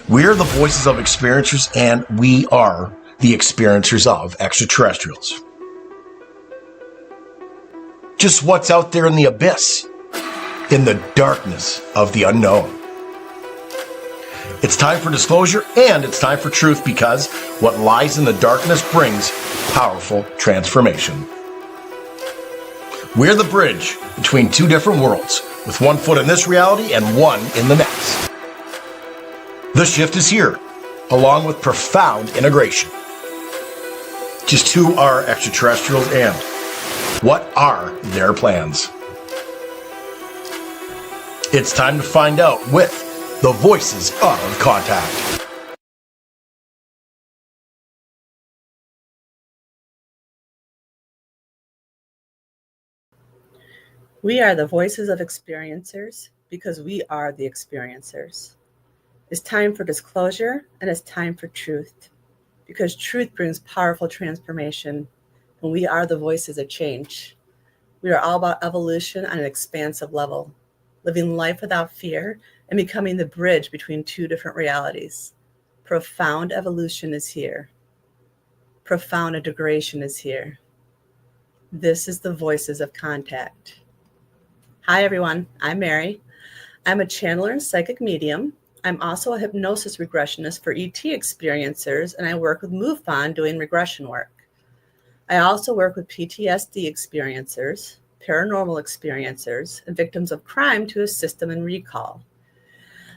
We're the voices of experiencers, and we are the experiencers of extraterrestrials. Just what's out there in the abyss, in the darkness of the unknown. It's time for disclosure and it's time for truth, because what lies in the darkness brings powerful transformation. We're the bridge between two different worlds, with one foot in this reality and one in the next. The shift is here, along with profound integration. Just who are extraterrestrials and what are their plans? It's time to find out with the Voices of Contact. We are the voices of experiencers because we are the experiencers. It's time for disclosure and it's time for truth, because truth brings powerful transformation, and we are the voices of change. We are all about evolution on an expansive level, living life without fear and becoming the bridge between two different realities. Profound evolution is here. Profound integration is here. This is the Voices of Contact. Hi, everyone. I'm Mary. I'm a channeler and psychic medium. I'm also a hypnosis regressionist for ET experiencers, and I work with MUFON doing regression work. I also work with PTSD experiencers, paranormal experiencers, and victims of crime to assist them in recall.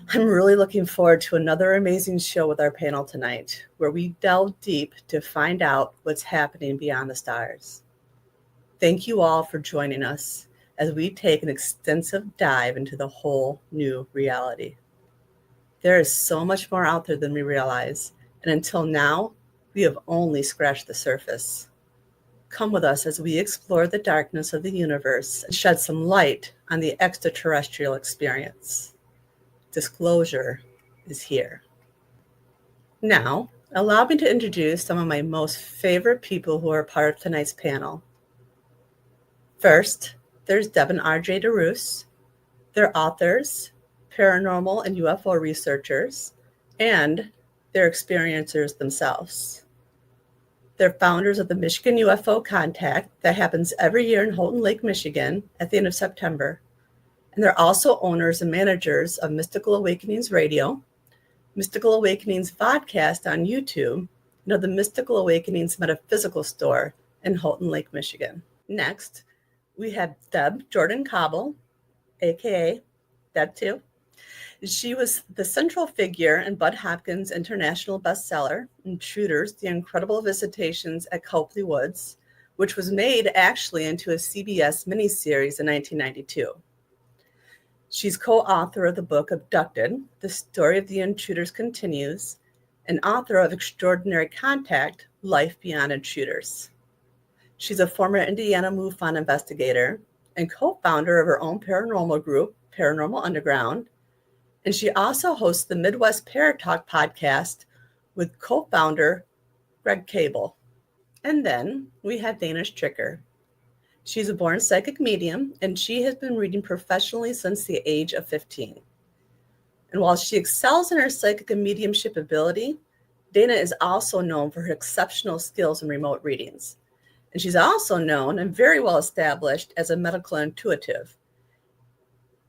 I'm really looking forward to another amazing show with our panel tonight, where we delve deep to find out what's happening beyond the stars. Thank you all for joining us as we take an extensive dive into the whole new reality. There is so much more out there than we realize, and until now, we have only scratched the surface. Come with us as we explore the darkness of the universe and shed some light on the extraterrestrial experience. Disclosure is here. Now, allow me to introduce some of my most favorite people who are part of tonight's panel. First, there's Deb and RJ DeRoos. They're authors, paranormal and UFO researchers, and they're experiencers themselves. They're founders of the Michigan UFO Contact that happens every year in Houghton Lake, Michigan at the end of September. And they're also owners and managers of Mystical Awakenings Radio, Mystical Awakenings vodcast on YouTube, and of the Mystical Awakenings Metaphysical Store in Houghton Lake, Michigan. Next, we have Deb Jordan Cobble, aka Deb 2. She was the central figure in Bud Hopkins' international bestseller, Intruders, The Incredible Visitations at Copley Woods, which was made actually into a CBS miniseries in 1992. She's co-author of the book Abducted, The Story of the Intruders Continues, and author of Extraordinary Contact, Life Beyond Intruders. She's a former Indiana MUFON investigator and co-founder of her own paranormal group, Paranormal Underground. And she also hosts the Midwest Paratalk podcast with co-founder Greg Cable. And then we have Dana Stricker. She's a born psychic medium, and she has been reading professionally since the age of 15. And while she excels in her psychic and mediumship ability, Dana is also known for her exceptional skills in remote readings. And she's also known and very well established as a medical intuitive.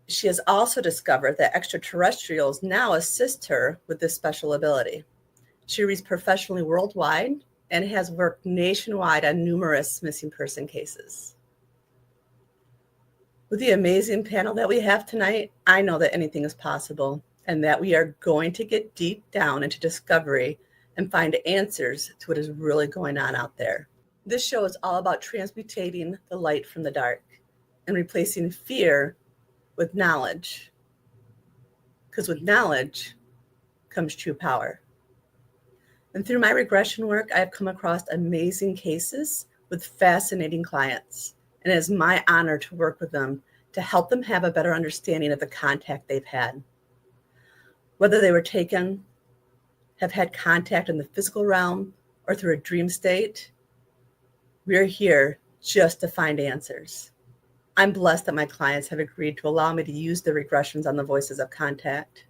She has also discovered that extraterrestrials now assist her with this special ability. She reads professionally worldwide and has worked nationwide on numerous missing person cases. With the amazing panel that we have tonight, I know that anything is possible and that we are going to get deep down into discovery and find answers to what is really going on out there. This show is all about transmutating the light from the dark and replacing fear with knowledge, because with knowledge comes true power. And through my regression work, I've come across amazing cases with fascinating clients, and it is my honor to work with them to help them have a better understanding of the contact they've had. Whether they were taken, have had contact in the physical realm, or through a dream state, we're here just to find answers. I'm blessed that my clients have agreed to allow me to use the regressions on the Voices of Contact.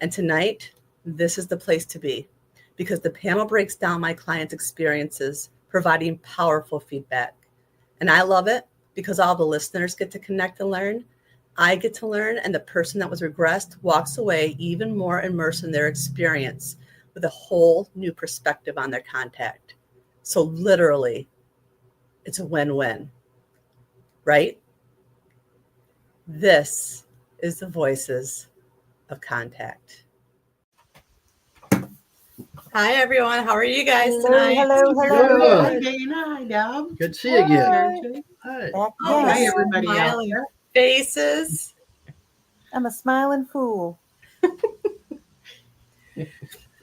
And tonight, this is the place to be, because the panel breaks down my clients' experiences, providing powerful feedback. And I love it because all the listeners get to connect and learn. I get to learn, and the person that was regressed walks away even more immersed in their experience with a whole new perspective on their contact. So literally, it's a win-win, right? This is the Voices of Contact. Hi, everyone. How are you guys tonight? Hello. Hi, Dana. Hi, Deb. Good to see you again. Hi. Back All again. Hi, the everybody out smiling there. faces. I'm a smiling fool.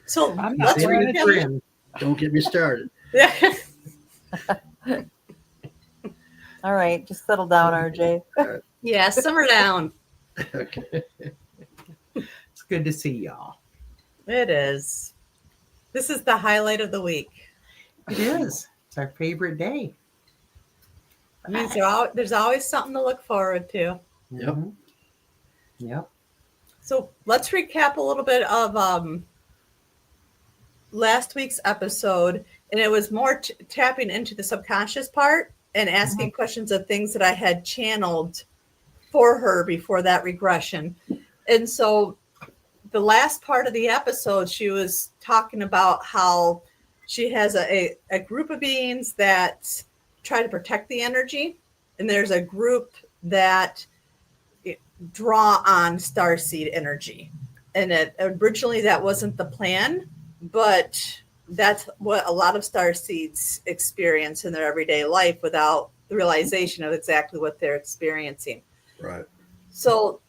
So I'm let's not wearing a recap. trim. Don't get me started. All right, just settle down, RJ. Yeah, simmer down. Okay. It's good to see y'all. It is. This is the highlight of the week. It is. It's our favorite day. It means there's always something to look forward to. Yep. Mhm. Yep. So let's recap a little bit of last week's episode. And it was more tapping into the subconscious part and asking questions of things that I had channeled for her before that regression. And so the last part of the episode, she was talking about how she has a group of beings that try to protect the energy. And there's a group that draw on starseed energy. And originally that wasn't the plan, but that's what a lot of starseeds experience in their everyday life without the realization of exactly what they're experiencing. Right. So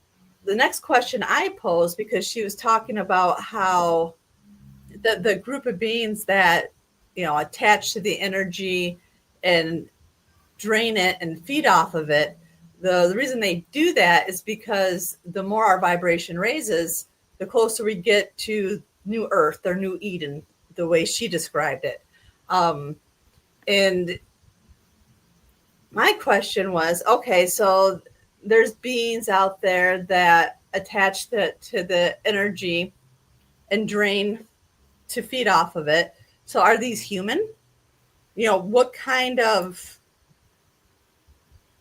the next question I posed, because she was talking about how the group of beings that, attach to the energy and drain it and feed off of it, the reason they do that is because the more our vibration raises, the closer we get to New Earth or New Eden, the way she described it. And my question was, okay, so there's beings out there that attach to the energy and drain to feed off of it. So are these human? What kind of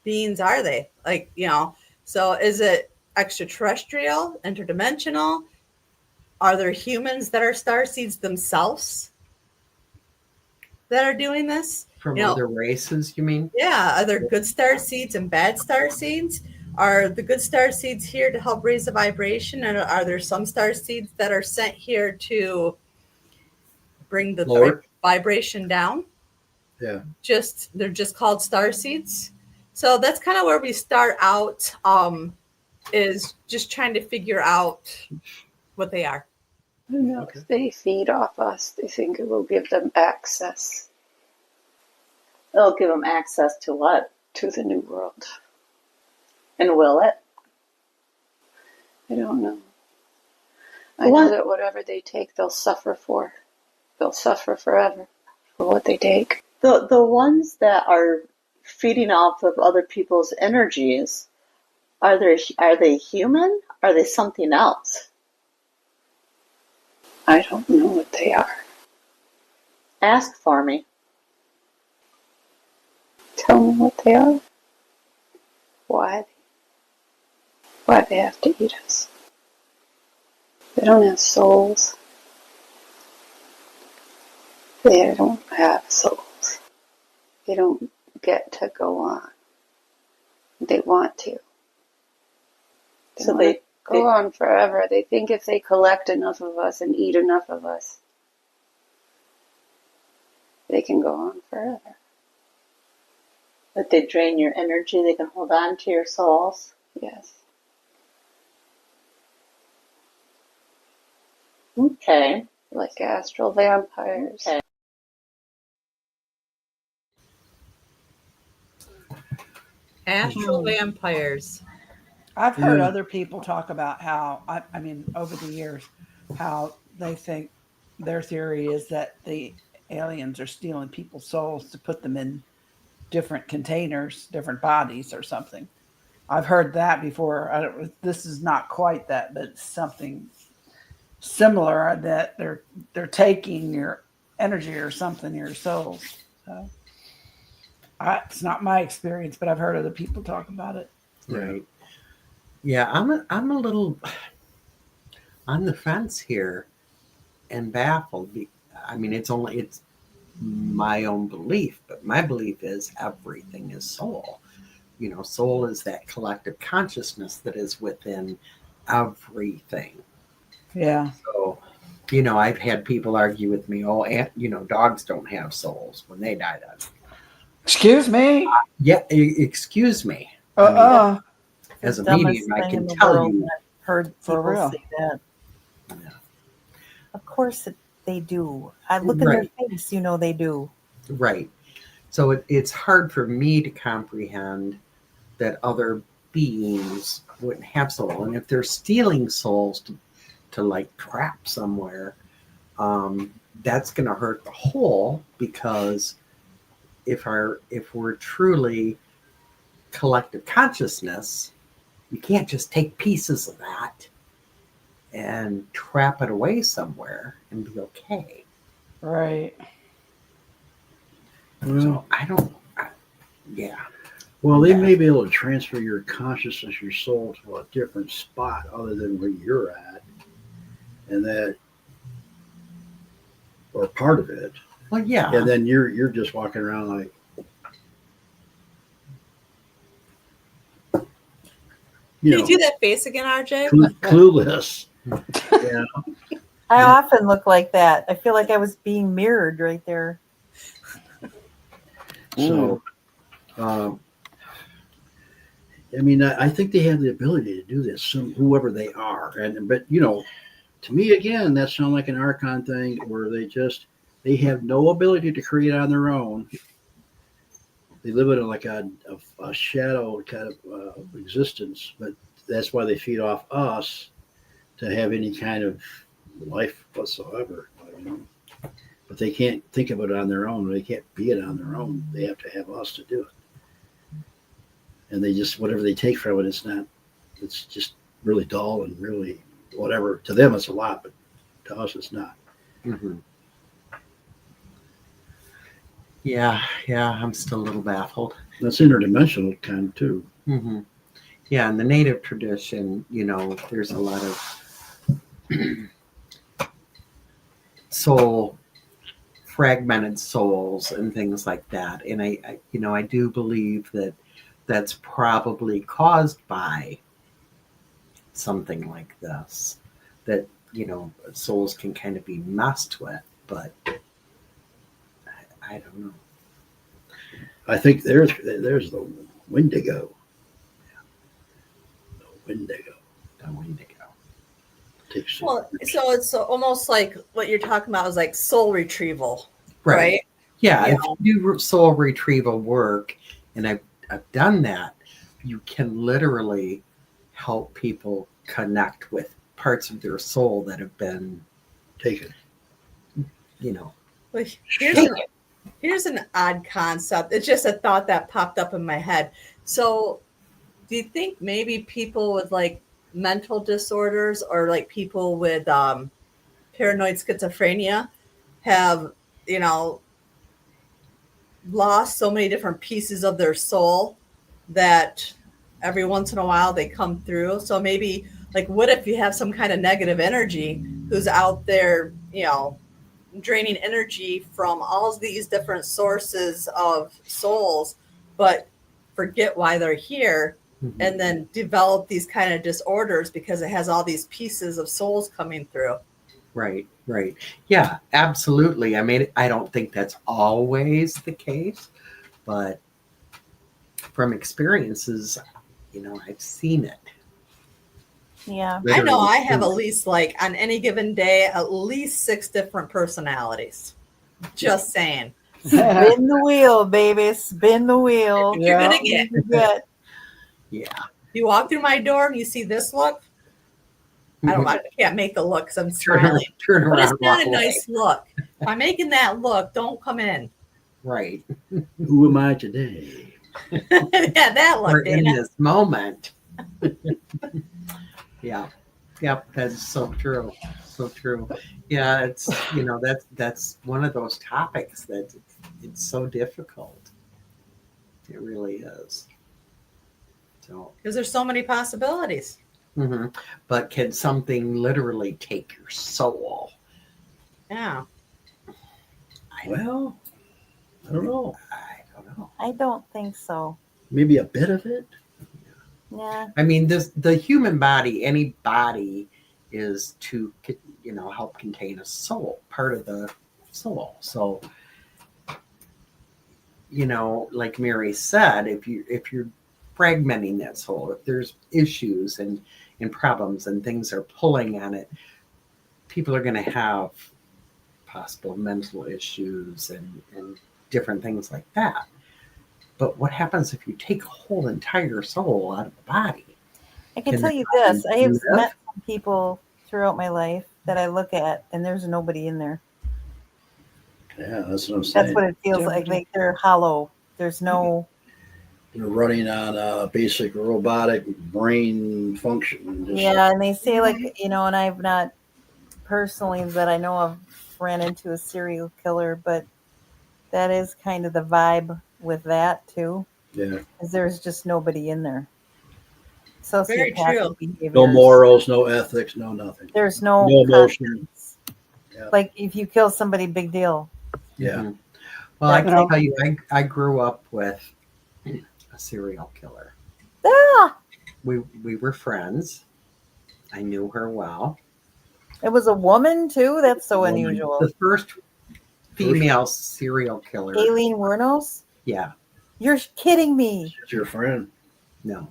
beings are they? So is it extraterrestrial, interdimensional? Are there humans that are starseeds themselves that are doing this? From other races, you mean? Yeah. Are there good starseeds and bad starseeds? Are the good starseeds here to help raise the vibration? And are there some starseeds that are sent here to bring the vibration down? Yeah. They're just called starseeds. So that's kind of where we start out, is just trying to figure out what they are. No, Okay. if they feed off us, they think it will give them access. It'll give them access to what? To the new world. And will it? I don't know. I know that whatever they take, they'll suffer for. They'll suffer forever for what they take. The ones that are feeding off of other people's energies, are they human? Are they something else? I don't know what they are. Ask for me. Tell me what they are. Why they have to eat us? They don't have souls. They don't have souls. They don't get to go on. They want to. So they go on forever. They think if they collect enough of us and eat enough of us, they can go on forever. But they drain your energy, they can hold on to your souls? Yes. Okay. Like astral vampires. Okay. Astral vampires. I've heard Yeah. other people talk about how, I mean, over the years, how they think their theory is that the aliens are stealing people's souls to put them in different containers, different bodies or something. I've heard that before. This is not quite that, but it's something similar, that they're taking your energy or something, your souls. So it's not my experience, but I've heard other people talk about it. Right. Yeah, I'm a little on the fence here and baffled. I mean, it's my own belief, but my belief is everything is soul. Soul is that collective consciousness that is within everything. Yeah. So, I've had people argue with me, dogs don't have souls when they die. Excuse me? Yeah, excuse me. As a Dumbest medium, I thing can in the tell world. you. I've heard For people real. say that. Yeah. Of course they do. I look in their face, they do. Right. So it's hard for me to comprehend that other beings wouldn't have soul. And if they're stealing souls to like trap somewhere, that's going to hurt the whole, because if we're truly collective consciousness, you can't just take pieces of that and trap it away somewhere and be okay. Right. So yeah. Well, they may be able to transfer your consciousness, your soul, to a different spot other than where you're at, and that, or part of it. Well, yeah. And then you're just walking around like, Can you do that face again, RJ? clueless. Yeah. I often look like that. I feel like I was being mirrored right there. So, I think they have the ability to do this, whoever they are. But to me, again, that sounds like an Archon thing where they have no ability to create on their own. They live in like a shadow kind of existence, but that's why they feed off us to have any kind of life whatsoever. But they can't think of it on their own. They can't be it on their own. They have to have us to do it. And they just, whatever they take from it, it's just really dull and really whatever. To them, it's a lot, but to us, it's not. Mm-hmm. Yeah, I'm still a little baffled. That's interdimensional kind too. Mm-hmm. Yeah, in the native tradition, there's a lot of fragmented souls and things like that. And I do believe that that's probably caused by something like this, that, souls can kind of be messed with, but I don't know. I think there's the Wendigo. The Wendigo. Well, so it's almost like what you're talking about is like soul retrieval, right? Yeah, if you do soul retrieval work, and I've done that, you can literally help people connect with parts of their soul that have been taken. Well, here's an odd concept. It's just a thought that popped up in my head. So do you think maybe people with like mental disorders or like people with paranoid schizophrenia have, lost so many different pieces of their soul that every once in a while they come through? So maybe like, what if you have some kind of negative energy who's out there, draining energy from all these different sources of souls, but forget why they're here, and then develop these kind of disorders because it has all these pieces of souls coming through. Right. Yeah, absolutely. I mean, I don't think that's always the case, but from experiences, I've seen it. Yeah. I know I have at least like on any given day, at least 6 different personalities. Just saying. Spin the wheel, baby. Spin the wheel. You're going to get. Yeah. You walk through my door and you see this look. I can't make the look because I'm smiling. Turn around. But it's not a away. nice look. If I'm making that look, don't come in. Right. Who am I today? Yeah, that look. We're in this moment. Yeah. Yep, that's so true. So true. Yeah, it's that's one of those topics that it's so difficult. It really is. So, Because there's so many possibilities. but can something literally take your soul? Yeah. Well, I don't know. I don't know. I don't think so. Maybe a bit of it. Yeah. I mean, the human body, any body, is to help contain a soul, part of the soul. So, like Mary said, if you're fragmenting that soul, if there's issues and problems and things are pulling on it, people are going to have possible mental issues and different things like that. But what happens if you take a whole entire soul out of the body? I can Can tell the you this. I body have live? met some people throughout my life that I look at and there's nobody in there. Yeah, that's what I'm saying. That's what it feels like. Like they're hollow. There's no. They're running on basic robotic brain function. Yeah, and they say like, and I've not personally that I know of ran into a serial killer, but that is kind of the vibe with that too. Yeah. Because there's just nobody in there. Very true. Sociopathic behaviors. No morals, no ethics, no nothing. There's no emotion. conscience. Yeah. Like if you kill somebody, big deal. Yeah. Well, I can tell you, I grew up with a serial killer. Ah! We were friends. I knew her well. It was a woman too. That's so unusual. The first female serial killer. Aileen Wuornos? Yeah. You're kidding me. She's your friend. No.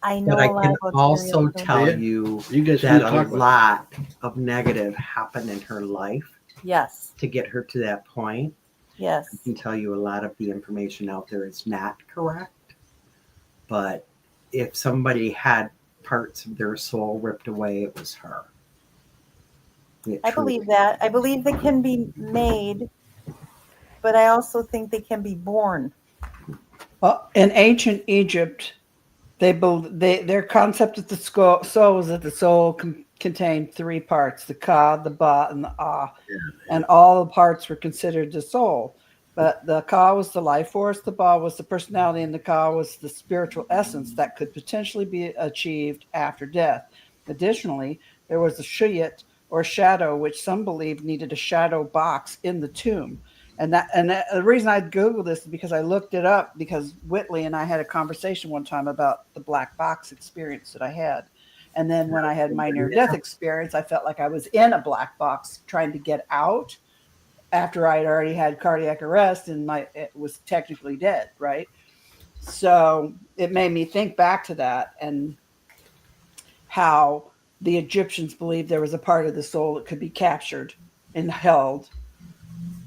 I know. But I a lot can about also serial killers. tell you guys that can a talk about lot of negative happened in her life Yes. to get her to that point. Yes. I can tell you a lot of the information out there is not correct. But if somebody had parts of their soul ripped away, it was her. I believe that. I believe they can be made, but I also think they can be born. Well, in ancient Egypt, their concept of the soul was that the soul contained three parts: the ka, the ba, and the ah, and all the parts were considered the soul. But the ka was the life force, the ba was the personality, and the ka was the spiritual essence that could potentially be achieved after death. Additionally, there was the shuyat, or shadow, which some believed needed a shadow box in the tomb. And the reason I Googled this is because I looked it up because Whitley and I had a conversation one time about the black box experience that I had. And then when I had my near-death experience, I felt like I was in a black box trying to get out after I'd already had cardiac arrest and it was technically dead, right? So it made me think back to that and how the Egyptians believed there was a part of the soul that could be captured and held,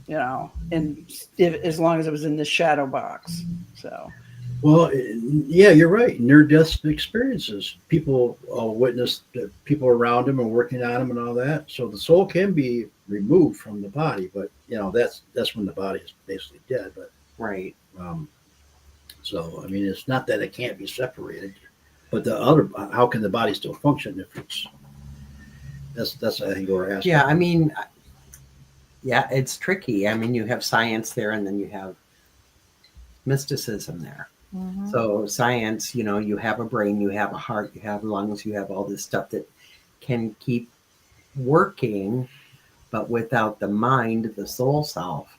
and as long as it was in this shadow box. So, well, yeah, you're right. Near-death experiences. People witness that people around them are working on them and all that. So the soul can be removed from the body, but that's when the body is basically dead. But right. So I mean, it's not that it can't be separated, but how can the body still function if it's? That's I think we're asking. Yeah, I mean, yeah, it's tricky. I mean, you have science there, and then you have mysticism there. Mm-hmm. So science, you have a brain, you have a heart, you have lungs, you have all this stuff that can keep working, but without the mind, the soul self.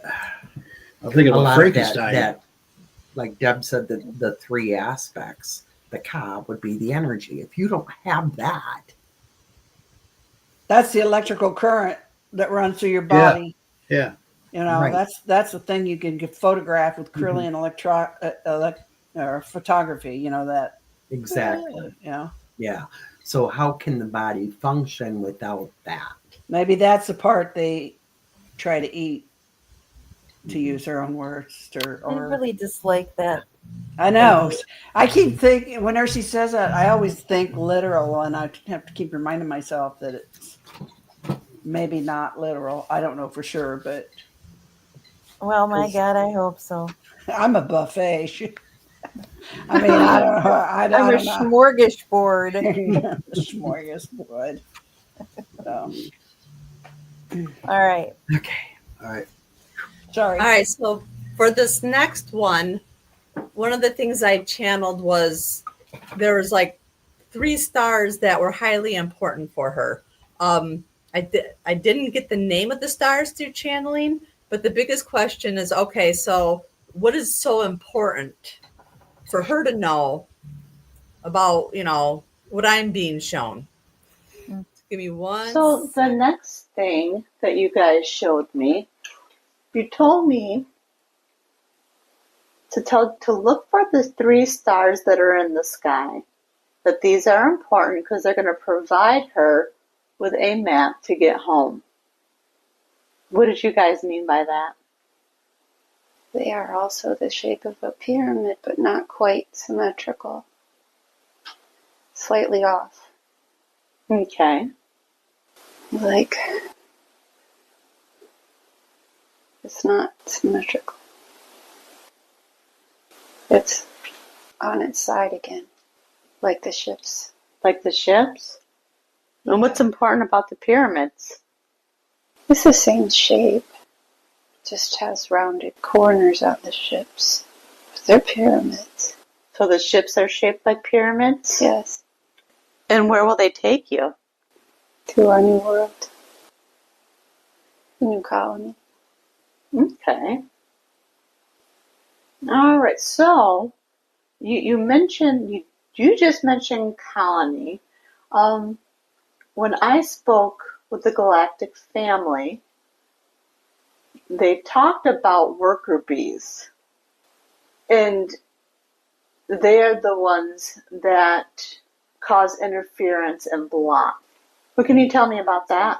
I'm thinking about Frankenstein. That, like Deb said, the three aspects. The ka would be the energy. If you don't have that, that's the electrical current that runs through your body. Yeah. Right. That's the thing you can get photographed with Kirlian or photography. That exactly. Yeah. So how can the body function without that? Maybe that's the part they try to eat, to use her own words. I really dislike that. I know. I keep thinking, whenever she says that, I always think literal, and I have to keep reminding myself that it's maybe not literal. I don't know for sure, but. Well, my God, I hope so. I'm a buffet. I mean, I don't know. I I'm a don't know. smorgasbord. Smorgasbord. So, All right. Okay. All right. sorry. All right, so for this next one of the things I channeled was there was like 3 stars that were highly important for her. I didn't get the name of the stars through channeling, but the biggest question is, okay, so what is so important for her to know about, what I'm being shown? Give me one. So the next thing that you guys showed me, you told me to look for the 3 stars that are in the sky. That these are important because they're going to provide her with a map to get home. What did you guys mean by that? They are also the shape of a pyramid, but not quite symmetrical. Slightly off. Okay. Like, it's not symmetrical. It's on its side again, like the ships. Like the ships? And what's important about the pyramids? It's the same shape, just has rounded corners on the ships. But they're pyramids. So the ships are shaped like pyramids? Yes, And where will they take you? to our new world. The new colony. Okay. All right. So you mentioned you just mentioned colony. When I spoke with the galactic family, they talked about worker bees, and they're the ones that cause interference and block. What can you tell me about that?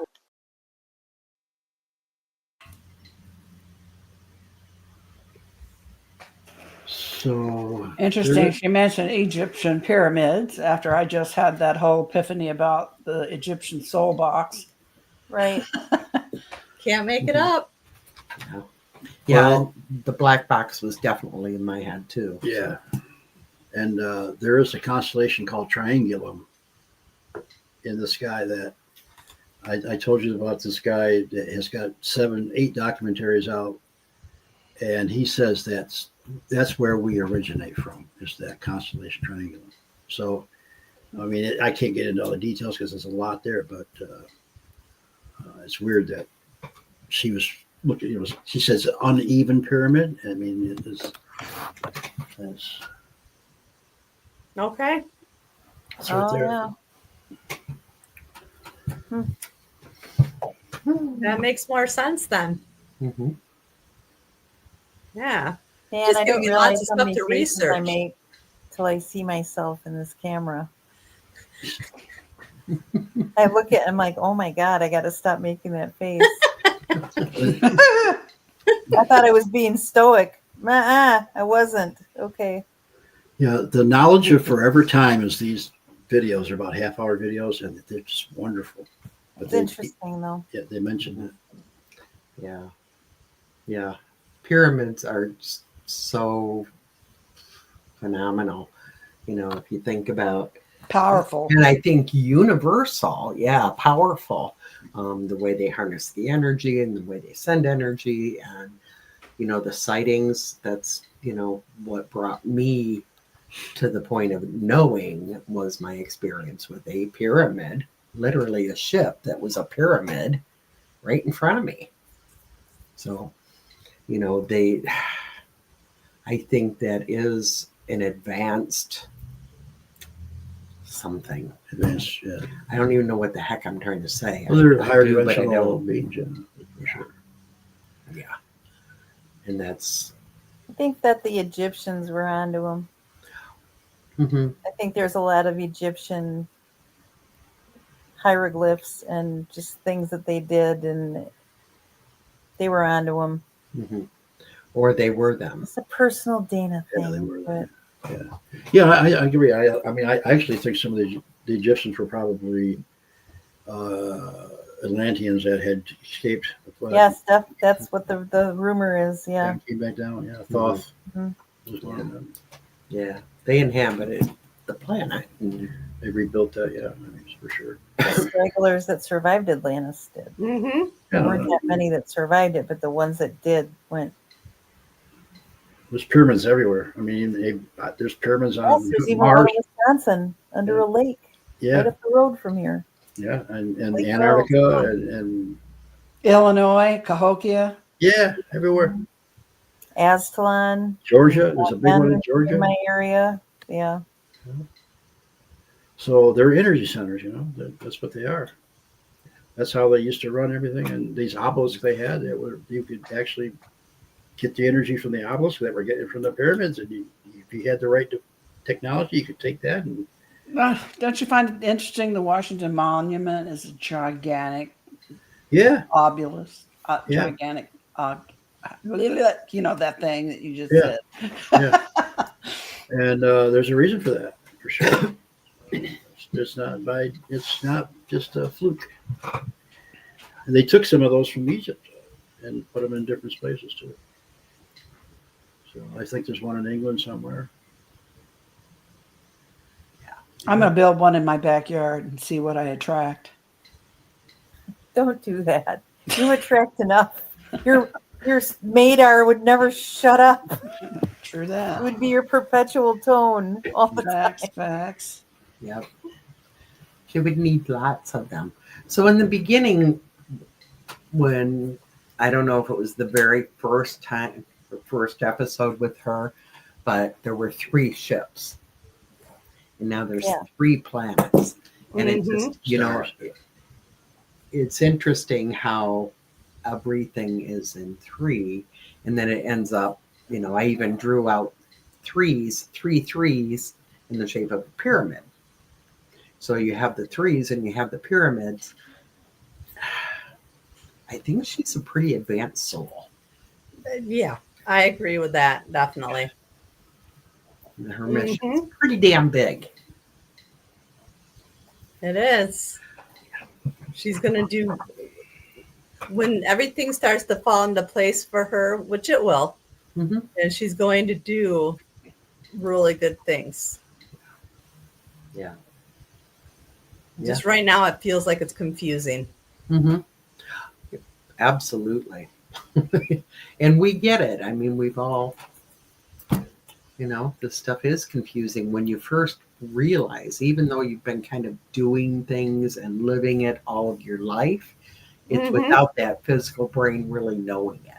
So Interesting. She mentioned Egyptian pyramids after I just had that whole epiphany about the Egyptian soul box. Right. Can't make it up. Yeah, Well- the black box was definitely in my head too. Yeah. And there is a constellation called Triangulum in the sky that I told you about. This guy that has got 8 documentaries out, and he says that's where we originate from, is that constellation Triangulum. So, I mean, I can't get into all the details because there's a lot there, but it's weird that she was looking. She says uneven pyramid. I mean, that's Okay. right Oh, there. yeah. That makes more sense then. Mm-hmm. Yeah. Man, Just I giving don't me realize lots of how stuff many to faces I research. make till I see myself in this camera. I look at it, I'm like, oh my God, I got to stop making that face. I thought I was being stoic. I wasn't. Okay. Yeah, the knowledge of Forever Time is these videos are about half-hour videos, and they're just wonderful. But It's interesting, though. Yeah, they mentioned that. Yeah. Yeah. Pyramids are so phenomenal. If you think about, Powerful. and I think universal, powerful. The way they harness the energy and the way they send energy, and the sightings. That's what brought me to the point of knowing was my experience with a pyramid, literally a ship that was a pyramid right in front of me. So, I think that is an advanced something. Advanced, yeah. I don't even know what the heck I'm trying to say. Well, they're I higher do, but I dimensional don't. beings, yeah, for sure. Yeah. And that's. I think that the Egyptians were onto them. Mm-hmm. I think there's a lot of Egyptian hieroglyphs and just things that they did, and they were onto them. Mm-hmm. Or they were them. It's a personal Dana thing. Yeah, they were. But Yeah, I agree. I mean, I actually think some of the Egyptians were probably Atlanteans that had escaped. yes, that's what the rumor is. Yeah. And came back down. Yeah, Thoth Mhm. was one of them. Yeah, they inhabited the planet. They rebuilt that, yeah, for sure. The stragglers that survived Atlantis did. Mm-hmm. There Yeah, weren't that many that survived it, but the ones that did went. there's pyramids everywhere. I mean, there's pyramids Yes, on there's even one Mars. in Wisconsin under Yeah. a lake, Yeah, right up the road from here. yeah, and Lake Antarctica Charles. and Illinois, Cahokia. yeah, everywhere. Aztlan, Georgia, there's a big one in in Georgia. my area. Yeah. So they're energy centers, that's what they are. That's how they used to run everything. And these obelisks they had, you could actually get the energy from the obelisks that were getting from the pyramids. And if you had the right technology, you could take that. And Don't you find it interesting? The Washington Monument is a gigantic yeah, obelisk, Yeah. gigantic, that thing that you just Yeah. said. yeah. And there's a reason for that, for sure. It's not just a fluke. And they took some of those from Egypt and put them in different places too. So I think there's one in England somewhere. I'm going to build one in my backyard and see what I attract. Don't do that. You attract enough. Your Madar would never shut up. True It that. would be your perpetual tone all the time. Facts. Yep. She would need lots of them. So in the beginning, when I don't know if it was the very first time, the first episode with her, but there were 3 ships. And now there's 3 planets. And it just, it's interesting how everything is in 3. And then it ends up, I even drew out 3 threes in the shape of a pyramid. So you have the 3s and you have the pyramids. I think she's a pretty advanced soul. Yeah, I agree with that, definitely. And her mission's pretty damn big. It is. She's going to do, when everything starts to fall into place for her, which it will, and she's going to do really good things. Yeah. Just right now, it feels like it's confusing. Absolutely. And we get it. I mean, we've all, this stuff is confusing when you first realize, even though you've been kind of doing things and living it all of your life, it's without that physical brain really knowing it.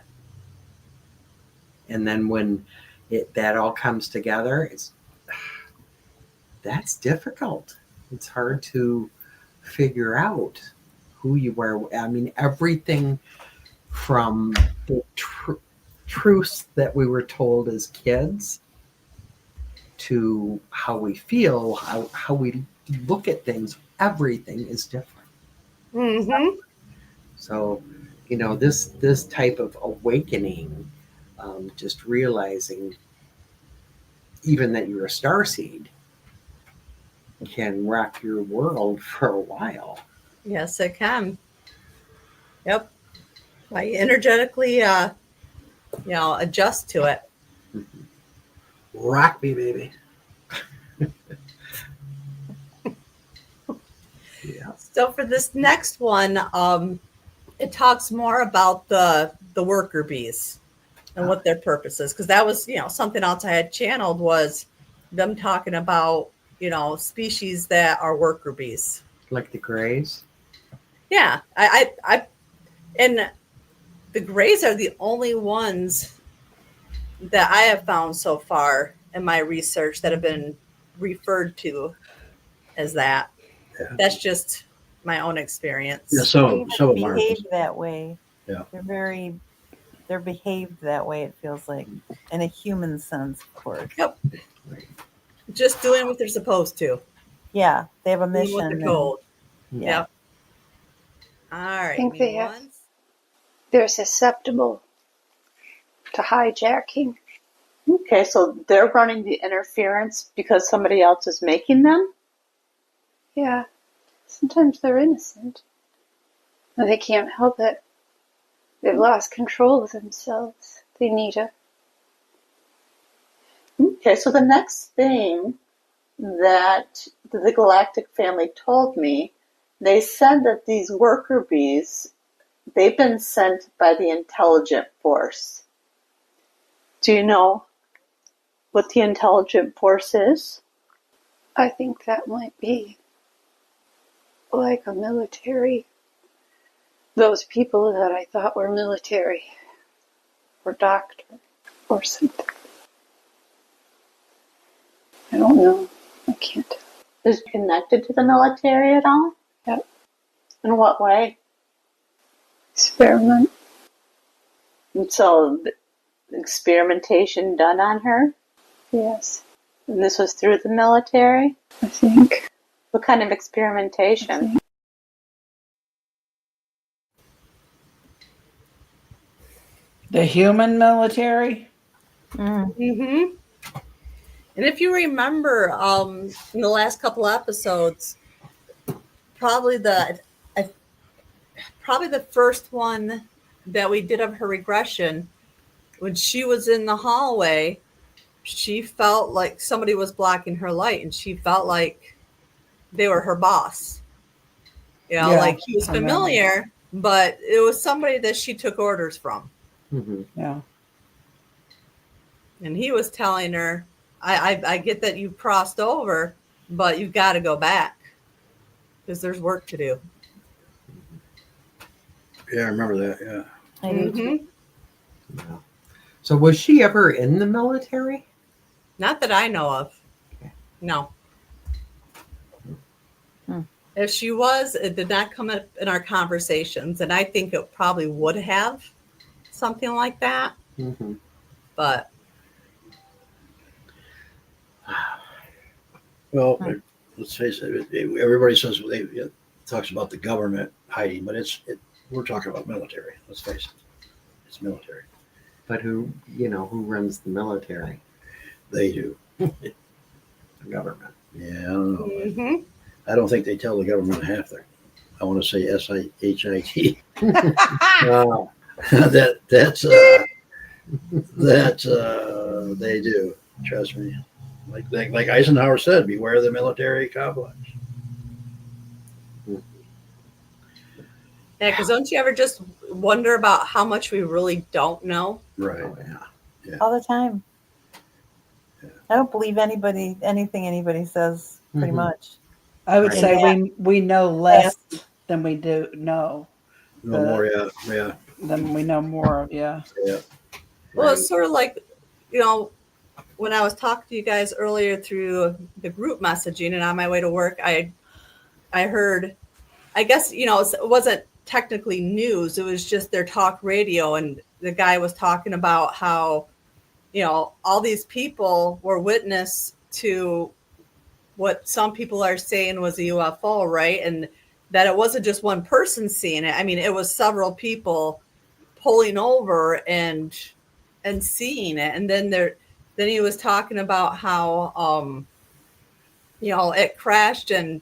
And then when that all comes together, that's difficult. It's hard to figure out who you are. I mean, everything from the truths that we were told as kids to how we feel, how we look at things, everything is different. So, this type of awakening, just realizing even that you're a starseed can rock your world for a while. Yes, it can. Yep. I energetically, adjust to it. Rock me, baby. Yeah. So for this next one, it talks more about the worker bees and what their purpose is, because that was, something else I had channeled was them talking about, species that are worker bees. Like the Greys? Yeah, and the Greys are the only ones that I have found so far in my research that have been referred to as that. Yeah. That's just my own experience. Yeah, some of them are. behave that way. Yeah. They're behaved that way, it feels like, in a human sense, of course. Yep. Just doing what they're supposed to. Yeah, they have a Doing mission. what they're told. Yeah. Yep. All right. I think they're susceptible to hijacking. Okay, so they're running the interference because somebody else is making them? Yeah, sometimes they're innocent. And they can't help it. They've lost control of themselves. They need a Okay, so the next thing that the galactic family told me, they said that these worker bees, they've been sent by the intelligent force. Do you know what the intelligent force is? I think that might be like a military. Those people that I thought were military or doctor or something. I don't know. I can't tell. Is it connected to the military at all? Yep. In what way? Experiment. And so, experimentation done on her? Yes, And this was through the military? I think. What kind of experimentation? The human military? Mm-hmm. And if you remember, in the last couple episodes, probably the first one that we did of her regression, when she was in the hallway, she felt like somebody was blocking her light, and she felt like they were her boss. Yeah, like he was I remember. familiar, but it was somebody that she took orders from. Mhm. Yeah. And he was telling her, I get that you've crossed over, but you've got to go back because there's work to do. Yeah, I remember that. Yeah. I do too. Mhm. Yeah. So was she ever in the military? Not that I know of. No. If she was, it did not come up in our conversations. And I think it probably would have something like that. Mm-hmm. But Well, let's face it. Everybody says talks about the government hiding, but we're talking about military. Let's face it. It's military. But who runs the military? They do. The government. Yeah, I don't know. mhm. I don't think they tell the government half their. I want to say SIHIT. That's they do. Trust me. Like Eisenhower said, beware the military complex. Yeah, because don't you ever just wonder about how much we really don't know? Right. Oh, yeah. All the time. Yeah. I don't believe anything anybody says, pretty Mhm. much. I would Right. say we know less than we do know. No more. Yeah. Than we know more of. Yeah. Yeah. Well, it's sort of like, when I was talking to you guys earlier through the group messaging and on my way to work, I heard, I guess, it wasn't technically news. It was just their talk radio. And the guy was talking about how, all these people were witness to what some people are saying was a UFO, right? And that it wasn't just one person seeing it. I mean, it was several people pulling over and seeing it. And then he was talking about how, it crashed and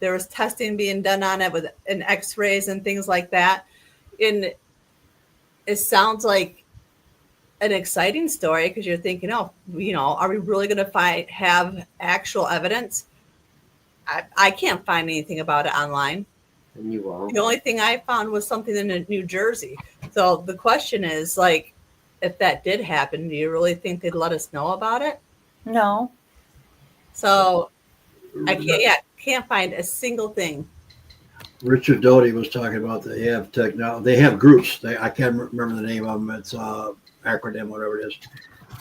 there was testing being done on it with an x-rays and things like that. And it sounds like an exciting story because you're thinking, are we really going to have actual evidence? I can't find anything about it online. And you won't. The only thing I found was something in New Jersey. So the question is, like, if that did happen, do you really think they'd let us know about it? No. So I can't find a single thing. Richard Doty was talking about they have technology. They have groups. I can't remember the name of them. It's acronym, whatever it is,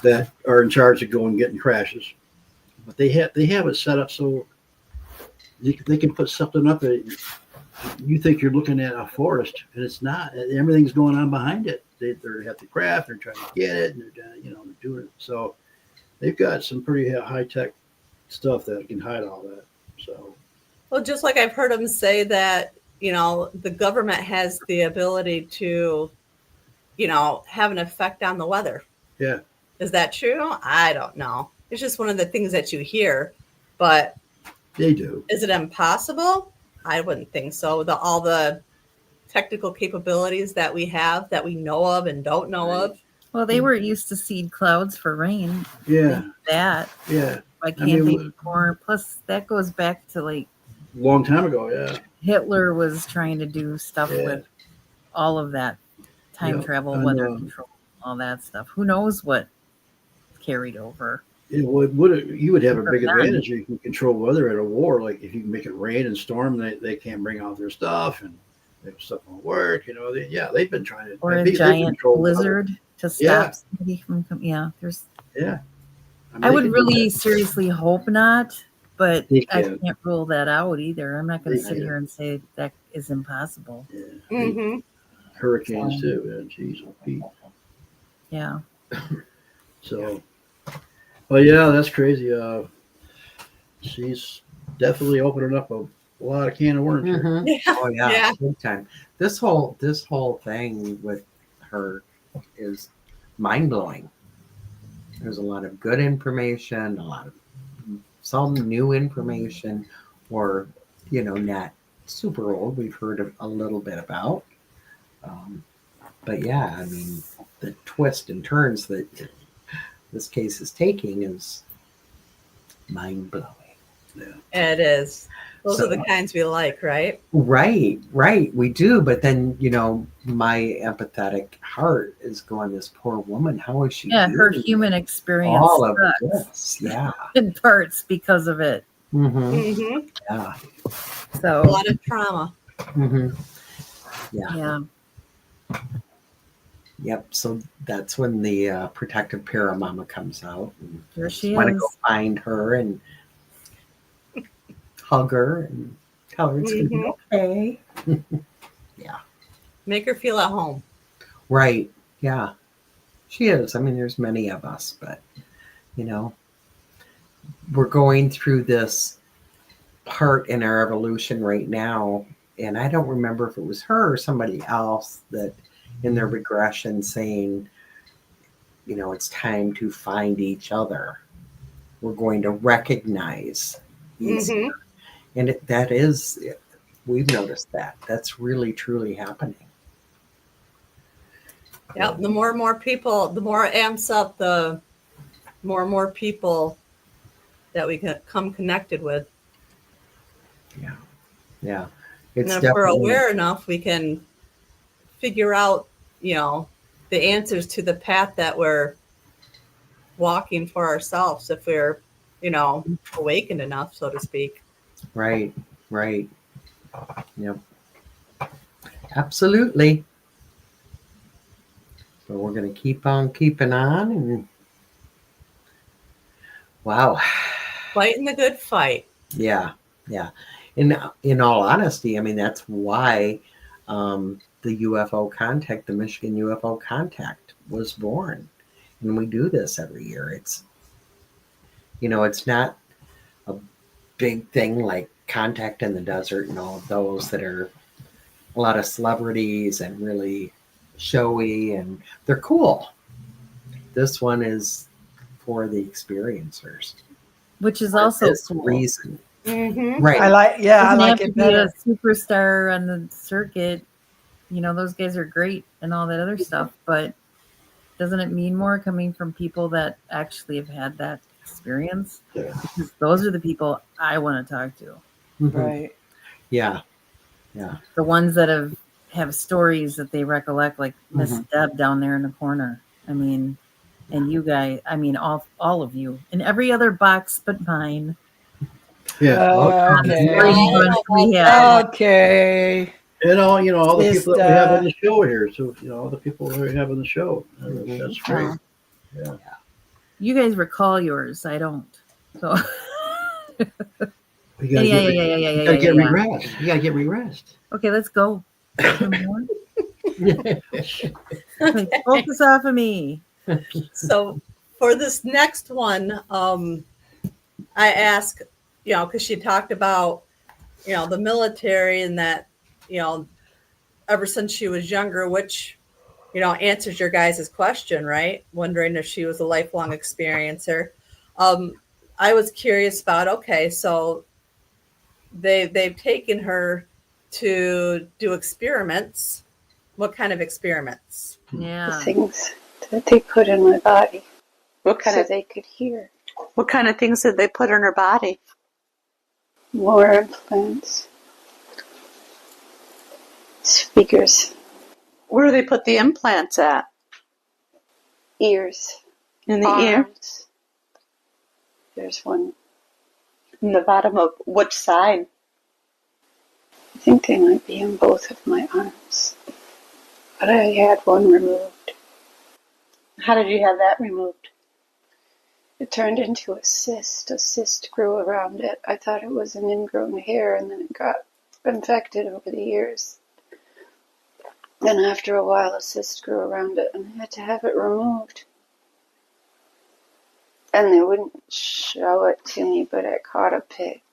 that are in charge of going and getting crashes. But they have it set up so they can put something up that you think you're looking at a forest, and it's not. Everything's going on behind it. They have the craft. They're trying to get it, and they're doing it. So they've got some pretty high tech stuff that can hide all that. So. Well, just like I've heard them say that, the government has the ability to, have an effect on the weather. Yeah. Is that true? I don't know. It's just one of the things that you hear, but They do. is it impossible? I wouldn't think so. All the technical capabilities that we have that we know of and don't know of. Well, they were used to seed clouds for rain. Yeah, That. yeah. Why I can't they mean, do more? Plus, that goes back to like long time ago. Yeah, Hitler was trying to do stuff yeah. with all of that time Yeah. travel, And, weather control, all that stuff. Who knows what carried over? you would have a For big them. advantage if you can control weather at a war. Like if you can make it rain and storm, they can't bring out their stuff and their stuff won't work. You know, they've been trying to. Or a they've giant controlled weather. blizzard to Yeah. stop somebody from yeah, there's Yeah, I, mean, I they would can do really that. seriously hope not, but They I can. can't rule that out either. I'm not going They to sit can. here and say that is impossible. Yeah. Mm-hmm. Hurricanes So, too. Yeah, jeez, oh, Pete. yeah. So, well, yeah, that's crazy. She's definitely opening up a lot of can of worms here. Mhm. Yeah. Oh yeah, Yeah. big time. This whole thing with her is mind blowing. There's a lot of good information, a lot of some new information, or not super old. We've heard a little bit about, but yeah, I mean, the twist and turns that this case is taking is mind blowing. It is. Those So- are the kinds we like, right? Right, we do. But then, my empathetic heart is going, this poor woman, how is she Yeah, her doing human experience all of sucks this? Yeah. in parts because of it. Mm-hmm. Mm-hmm. Yeah. A So, lot of trauma. Mm-hmm. Yeah. yeah. Yep. So that's when the protective paramama comes out. And There she want to go is. find her and hug her and tell her it's going to be okay. Make her feel at home. Right. Yeah. She is. I mean, there's many of us, but, we're going through this part in our evolution right now. And I don't remember if it was her or somebody else that in their regression saying, it's time to find each other. We're going to recognize easier. And that is, we've noticed that. That's really, truly happening. Yep. The more and more people, the more it amps up, the more and more people that we can come connected with. Yeah. And It's if we're definitely aware enough, we can figure out, the answers to the path that we're walking for ourselves if we're, awakened enough, so to speak. right. Yep. Absolutely. So we're going to keep on keeping on. And wow. Fighting the good fight. Yeah. In all honesty, I mean, that's why the UFO contact, the Michigan UFO contact, was born, and we do this every year. It's it's not a big thing like Contact in the Desert and all of those that are a lot of celebrities and really showy, and they're cool. This one is for the experiencers, Which is for also this cool. reason. Mm-hmm. Right. I like Doesn't have to it be better. a superstar on the circuit. Those guys are great and all that other stuff, but doesn't it mean more coming from people that actually have had that experience? Yeah. Because those are the people I want to talk to. Mhm. Right. Yeah. The ones that have stories that they recollect, like Miss Mhm. Deb down there in the corner. I mean, and you guys, I mean, all of you in every other box but mine. Yeah. Okay. We have. Okay. And all all the Just, people that we have on the show here. So all the people that we have on the show. Mhm. That's great. Yeah. You guys recall yours. I don't. So You gotta yeah, get, yeah, yeah, yeah, you yeah, gotta yeah, get yeah. re-rest. You gotta get re-rest. Okay, let's go. Like, focus off of me. So for this next one, I asked, because she talked about, the military and that, ever since she was younger, which, answers your guys' question, right? Wondering if she was a lifelong experiencer. I was curious about, okay, so they've taken her to do experiments. What kind of experiments? The Yeah. things that they put in my body What kind so of they could hear. what kind of things did they put in her body? More implants. Speakers. Where do they put the implants at? Ears. In the ear? Arms. There's one in the bottom of which side? I think they might be in both of my arms. But I had one removed. How did you have that removed? It turned into a cyst. A cyst grew around it. I thought it was an ingrown hair, and then it got infected over the years. Then after a while, a cyst grew around it, and I had to have it removed. And they wouldn't show it to me, but I caught a peek,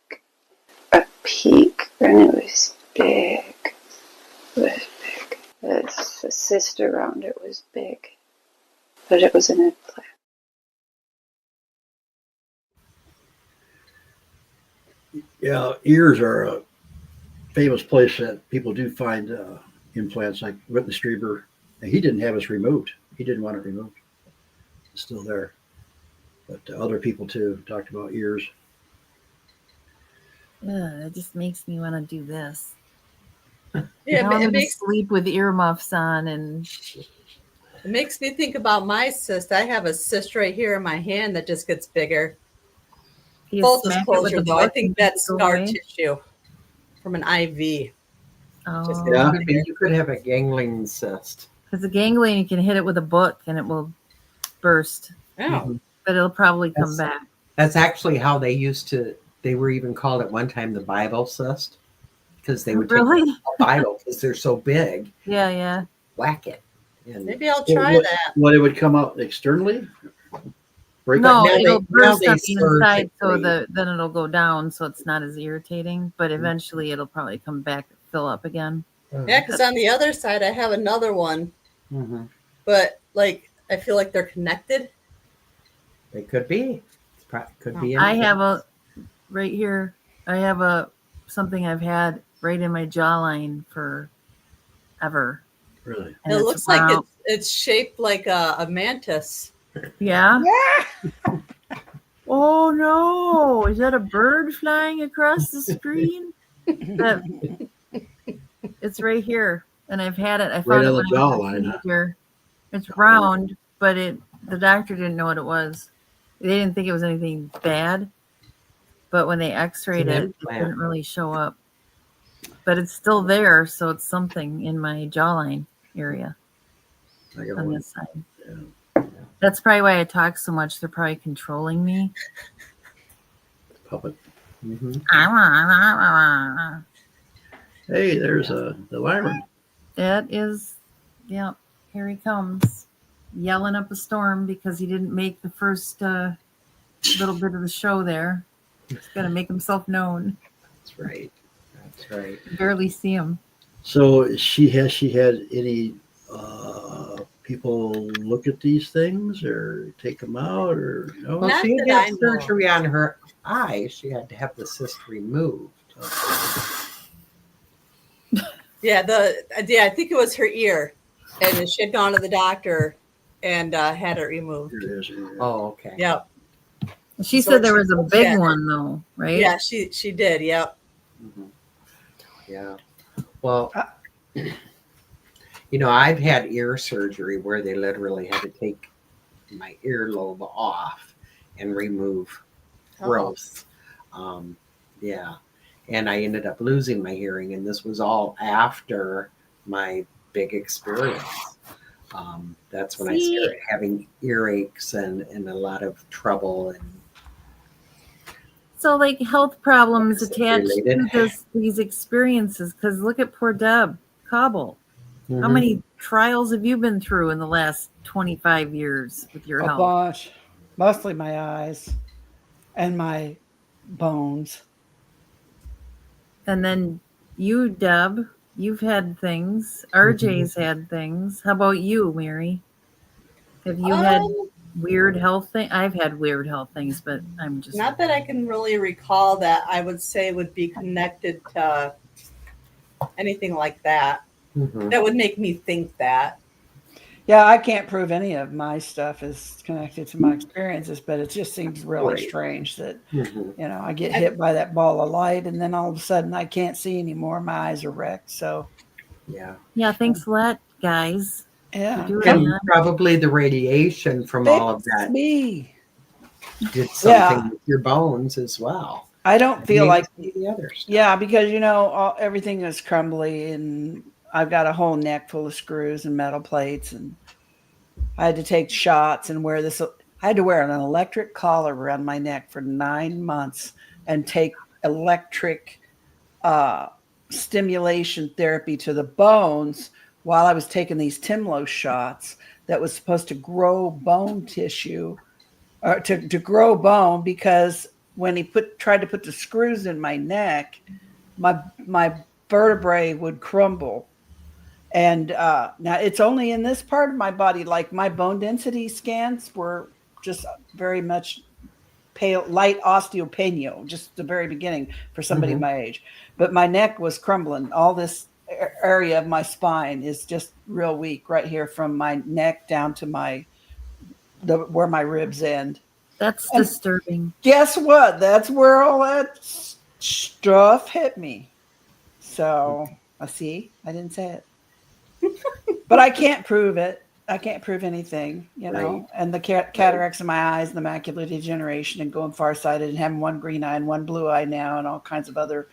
and it was big. It was big. The cyst around it was big, but it was an implant. Yeah, ears are a famous place that people do find implants, like Whitney Strieber. And he didn't have his removed. He didn't want it removed. It's still there. But other people too talked about ears. It just makes me want to do this. Yeah, Now I'm it going to makes sleep with earmuffs on, and it makes me think about my cyst. I have a cyst right here in my hand that just gets bigger. you Full smack it with disclosure, a though, I book think and that's go scar away? tissue from an IV. Oh, Yeah. Maybe you could have a ganglion cyst. because the ganglion, you can hit it with a book and it will burst, Oh, Mhm. but it'll probably come That's- back. That's actually how they used to. They were even called at one time the Bible cyst, because they would take Really? a Bible because they're so big, Yeah, yeah. whack it, and maybe I'll try what, that. What, it would come out externally? Break No, now it'll they- burst now on they the inside, so surgically- then it'll go down, so it's not as irritating. But eventually, it'll probably come back, fill up again. Yeah, because on the other side, I have another one, Mhm. but like I feel like they're connected. They could be. Could be. I anything. have a right here. I have a something I've had right in my jawline for ever. Really? And It it's looks like round. it's shaped like a mantis. Yeah. Oh no! Is that a bird flying across the screen? It's right here, and I've had it. I Right found it on when the I was a jawline, huh? teenager. It's round, but the doctor didn't know what it was. They didn't think it was anything bad, but when they X-rayed It's an it, it implant. didn't really show up. But it's still there, so it's something in my jawline area I got on one. this side. Yeah. That's probably why I talk so much. They're probably controlling me. Puppet. Mhm. Hey, there's the Lyran. That is, yeah, here he comes, yelling up a storm because he didn't make the first little bit of the show there. He's got to make himself known. That's right. That's right. Barely see him. So she had any people look at these things or take them out or no? Well, Not she that I had know. surgery on her eye. She had to have the cyst removed. Yeah, I think it was her ear, and she had gone to the doctor and had it removed. Here it is. Oh, okay. Yep. She So said there she was a looked big at it. one though, right? Yeah, she did. Yep. Mhm. Yeah. Well, I've had ear surgery where they literally had to take my earlobe off and remove growth. Yeah. And I ended up losing my hearing, and this was all after my big experience. That's when I See? started having earaches and a lot of trouble. And So like health problems Is it attached related? to these experiences. Because look at poor Deb Cobble. How many trials have you been through in the last 25 years with your A health? bunch. Mostly my eyes and my bones. And then you, Deb, you've had things. RJ's had things. How about you, Mary? Have you had weird health things? I've had weird health things, but I'm just Not that I can really recall that I would say would be connected to anything like that. Mhm. That would make me think that. Yeah, I can't prove any of my stuff is connected to my experiences, but it just seems really Right. strange that, Mhm. I get hit by that ball of light and then all of a sudden I can't see anymore. My eyes are wrecked. So, Yeah. Yeah, thanks a lot, guys, for yeah, doing And that. probably the radiation from all of fix that me. did something Yeah, with your bones as well. I don't And feel maybe like, some of the other stuff. yeah, because, everything is crumbly and I've got a whole neck full of screws and metal plates and I had to take shots and wear this. I had to wear an electric collar around my neck for 9 months and take electric uh, stimulation therapy to the bones while I was taking these Timlo shots that was supposed to grow bone tissue or to grow bone because when he tried to put the screws in my neck, my vertebrae would crumble. And now it's only in this part of my body, like my bone density scans were just very much pale, light osteopenia, just the very beginning for somebody Mhm. my age. But my neck was crumbling. All this area of my spine is just real weak right here from my neck down to where my ribs end. That's And disturbing. guess what? That's where all that stuff hit me. So I see. I didn't say it. But I can't prove it. I can't prove anything, Right. And the cataracts in my eyes, and the macular degeneration, and going farsighted, and having one green eye and one blue eye now, and all kinds of other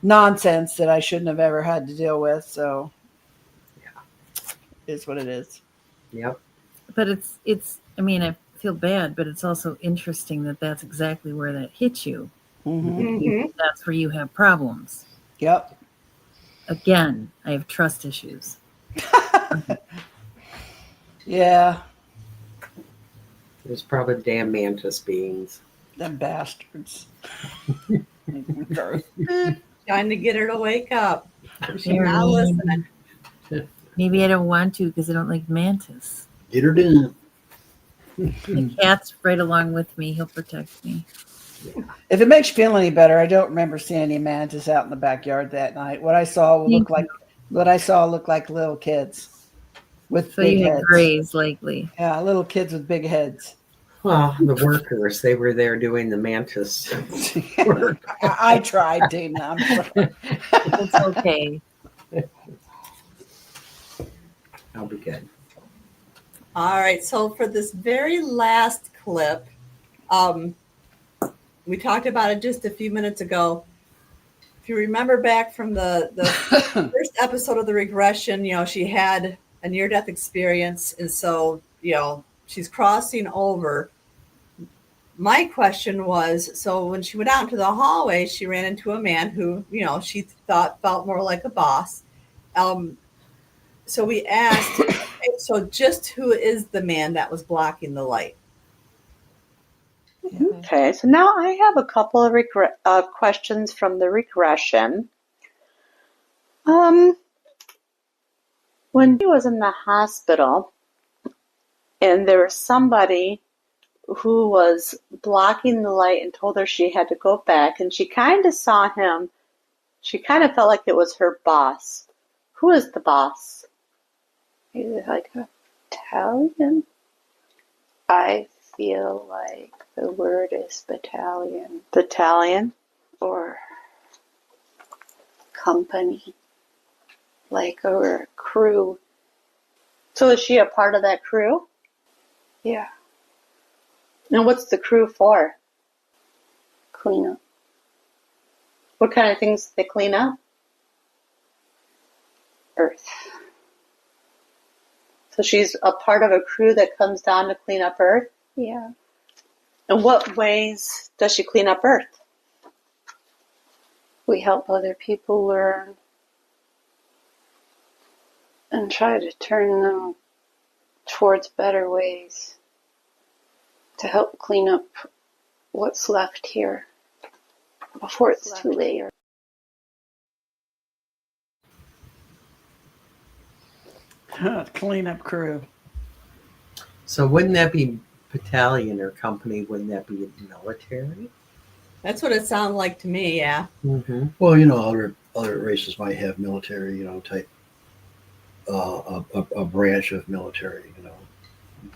nonsense that I shouldn't have ever had to deal with. So, it is what it is. Yep. But it's. I mean, I feel bad, but it's also interesting that that's exactly where that hits you. Mm-hmm. That's where you have problems. Yep. Again, I have trust issues. Yeah. It was probably damn mantis beings. Them bastards. Trying to get her to wake up. She's Mary, not listening. maybe I don't want to because I don't like mantis. Get her done. The cat's right along with me. He'll protect me. If it makes you feel any better, I don't remember seeing any mantis out in the backyard that night. What I saw looked like little kids with So big you had heads. grays likely. Yeah, little kids with big heads. Well, the workers, they were there doing the mantis work. I tried, Dana. I'm sorry. It's okay. I'll be good. All right. So for this very last clip, we talked about it just a few minutes ago. If you remember back from the first episode of the regression, she had a near-death experience, and so she's crossing over. My question was, so when she went out into the hallway, she ran into a man who she thought felt more like a boss. So we asked, okay, so just who is the man that was blocking the light? Okay, so now I have a couple of questions from the regression. When she was in the hospital and there was somebody who was blocking the light and told her she had to go back, and she kind of saw him, she kind of felt like it was her boss. Who is the boss? Is it like a battalion? I feel like the word is battalion. Battalion or company, like a crew. So is she a part of that crew? Yeah. And what's the crew for? Clean up. What kind of things do they clean up? Earth. So she's a part of a crew that comes down to clean up Earth? Yeah. In what ways does she clean up Earth? We help other people learn and try to turn them towards better ways to help clean up what's left here before it's too late. Cleanup crew. So wouldn't that be battalion or company? Wouldn't that be military? That's what it sounded like to me. Yeah. Mm-hmm. Well, other races might have military, type a branch of military. You know.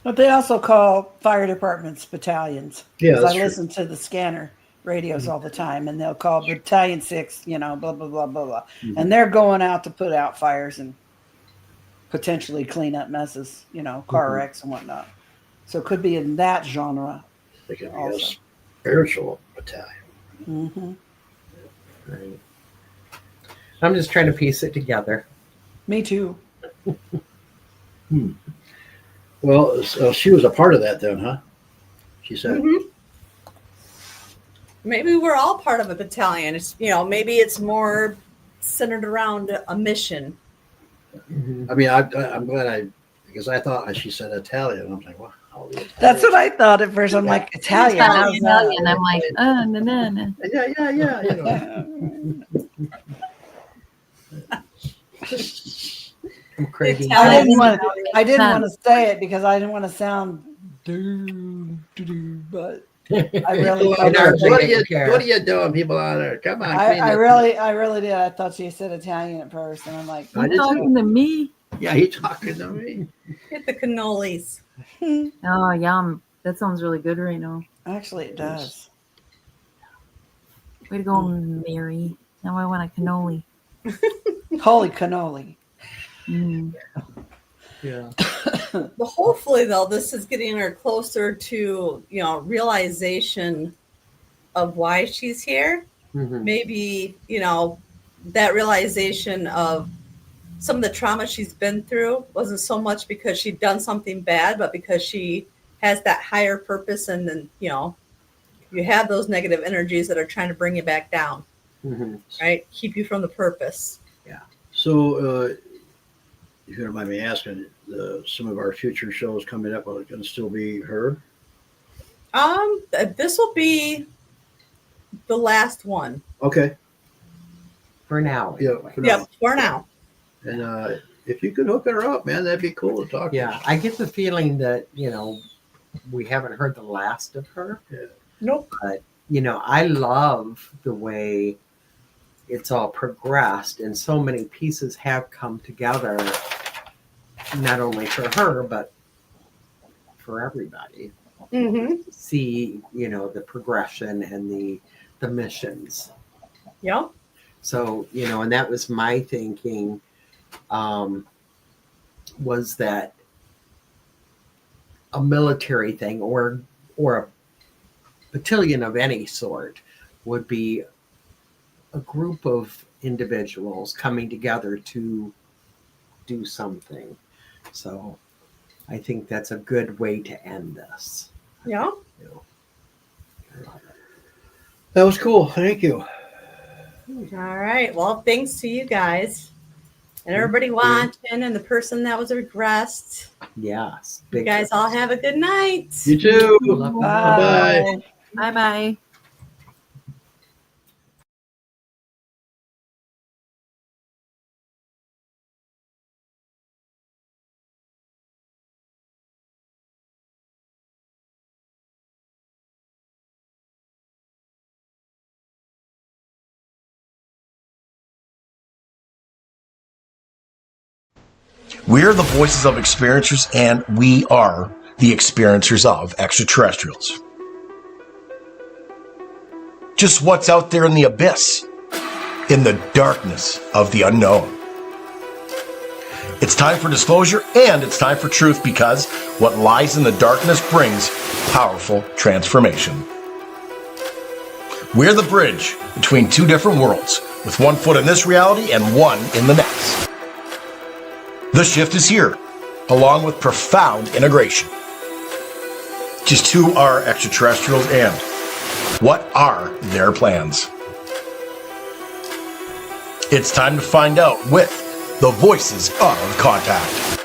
But they also call fire departments battalions. Yeah, 'Cause that's I true. listen to the scanner radios all the time, and they'll call Battalion 6, you know, blah, blah, blah, blah, blah. Mhm. And they're going out to put out fires and potentially clean up messes, you know, car Mhm. wrecks and whatnot. So it could be in that genre. They could be Also. a spiritual battalion. Mm-hmm. Right. I'm just trying to piece it together. Me too. Well, so she was a part of that then, huh? She said. Mhm. Maybe we're all part of a battalion. It's, you know, maybe it's more centered around a mission. I mean, I'm glad because I thought she said Italian. I'm like, wow. That's what I thought at first. I'm like, Italian. How's that? Italian. I'm like, nah, nah, nah. Yeah. You know. I'm crazy. I didn't Italian. want to say it because I didn't want to sound but I really What thought are you doing, people out there? Come on, I really did. I thought she said Italian at first, and I'm like, I You did talking to me? Yeah, he's talking to me. Hit the cannolis. Oh, yum. That sounds really good right now. actually, it does. Way to go, Mary. Now I want a cannoli. Holy cannoli! Mm. Yeah. But hopefully, though, this is getting her closer to, you know, realization of why she's here. Mhm. Maybe, you know, that realization of some of the trauma she's been through wasn't so much because she'd done something bad, but because she has that higher purpose. And then, you know, you have those negative energies that are trying to bring you back down, Mhm. right? Keep you from the purpose. So, if you don't mind me asking, some of our future shows coming up are going to still be her? This will be the last one. Okay. For now. Yeah. For now. Yep, for now. And if you could hook her up, man, that'd be cool to talk to. Yeah. I get the feeling that, you know, we haven't heard the last of her. Nope. But, you know, I love the way it's all progressed, and so many pieces have come together, not only for her, but for everybody. Mm-hmm. See, you know, the progression and the missions. Yep. So, you know, and that was my thinking, was that a military thing or a battalion of any sort would be a group of individuals coming together to do something. So I think that's a good way to end this. Yeah. You know. That was cool. Thank you. All right. Well, thanks to you guys and everybody watching and the person that was regressed. Yes. You guys all have a good night. You too. Love- Bye-bye. Bye-bye. We're the voices of experiencers, and we are the experiencers of extraterrestrials. Just what's out there in the abyss, in the darkness of the unknown. It's time for disclosure, and it's time for truth, because what lies in the darkness brings powerful transformation. We're the bridge between two different worlds, with one foot in this reality and one in the next. The shift is here, along with profound integration. Just who are extraterrestrials, and what are their plans? It's time to find out with the Voices of Contact.